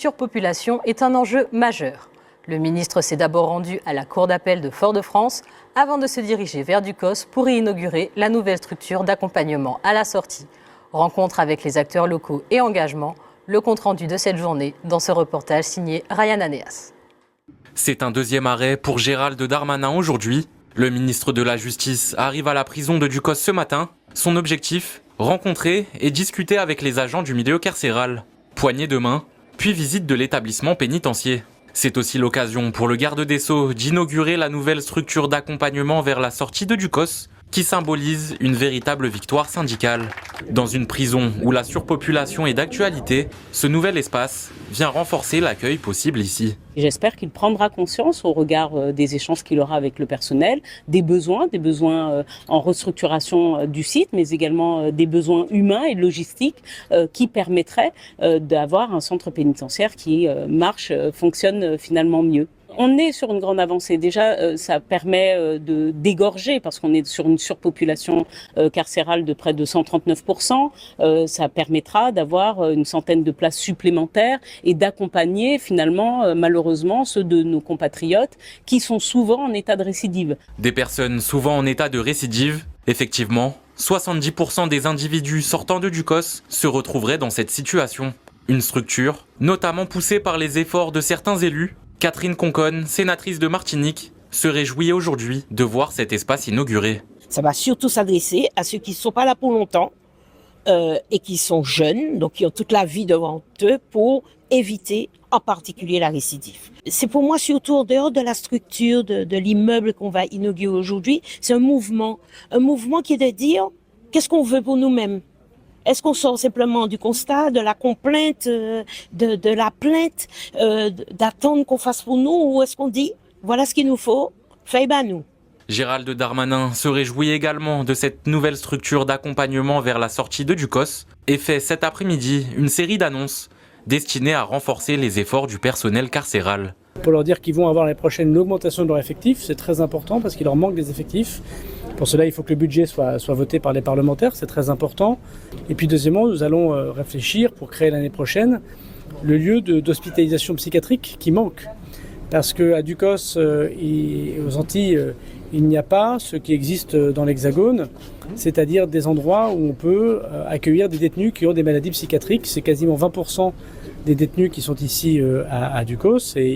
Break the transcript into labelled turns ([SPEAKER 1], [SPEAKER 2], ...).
[SPEAKER 1] Surpopulation est un enjeu majeur. Le ministre s'est d'abord rendu à la Cour d'appel de Fort-de-France avant de se diriger vers Ducos pour y inaugurer la nouvelle structure d'accompagnement à la sortie. Rencontre avec les acteurs locaux et engagement, le compte-rendu de cette journée dans ce reportage signé Ryan Aneas.
[SPEAKER 2] C'est un deuxième arrêt pour Gérald Darmanin aujourd'hui. Le ministre de la Justice arrive à la prison de Ducos ce matin. Son objectif, rencontrer et discuter avec les agents du milieu carcéral. Poignée de main, puis visite de l'établissement pénitentiaire. C'est aussi l'occasion pour le garde des Sceaux d'inaugurer la nouvelle structure d'accompagnement vers la sortie de Ducos, qui symbolise une véritable victoire syndicale. Dans une prison où la surpopulation est d'actualité, ce nouvel espace vient renforcer l'accueil possible ici.
[SPEAKER 3] J'espère qu'il prendra conscience au regard des échanges qu'il aura avec le personnel, des besoins en restructuration du site, mais également des besoins humains et logistiques qui permettraient d'avoir un centre pénitentiaire qui fonctionne finalement mieux. On est sur une grande avancée. Déjà, ça permet de dégorger parce qu'on est sur une surpopulation carcérale de près de 139%. Ça permettra d'avoir une centaine de places supplémentaires et d'accompagner finalement, malheureusement, ceux de nos compatriotes qui sont souvent en état de récidive.
[SPEAKER 2] Des personnes souvent en état de récidive, effectivement, 70% des individus sortant de Ducos se retrouveraient dans cette situation. Une structure, notamment poussée par les efforts de certains élus. Catherine Conconne, sénatrice de Martinique, se réjouit aujourd'hui de voir cet espace inauguré.
[SPEAKER 4] Ça va surtout s'adresser à ceux qui ne sont pas là pour longtemps et qui sont jeunes, donc qui ont toute la vie devant eux pour éviter en particulier la récidive. C'est pour moi surtout en dehors de la structure de l'immeuble qu'on va inaugurer aujourd'hui, c'est un mouvement qui est de dire qu'est-ce qu'on veut pour nous-mêmes. Est-ce qu'on sort simplement du constat, de la complainte, de la plainte, d'attendre qu'on fasse pour nous, ou est-ce qu'on dit, voilà ce qu'il nous faut, fais ben nous.
[SPEAKER 2] Gérald Darmanin se réjouit également de cette nouvelle structure d'accompagnement vers la sortie de Ducos et fait cet après-midi une série d'annonces destinées à renforcer les efforts du personnel carcéral.
[SPEAKER 5] Pour leur dire qu'ils vont avoir l'année prochaine une augmentation de leurs effectifs, c'est très important parce qu'il leur manque des effectifs. Pour cela, il faut que le budget soit voté par les parlementaires, c'est très important. Et puis deuxièmement, nous allons réfléchir pour créer l'année prochaine le lieu d'hospitalisation psychiatrique qui manque. Parce qu'à Ducos et aux Antilles, il n'y a pas ce qui existe dans l'Hexagone, c'est-à-dire des endroits où on peut accueillir des détenus qui ont des maladies psychiatriques. C'est quasiment 20% des détenus qui sont ici à Ducos. Et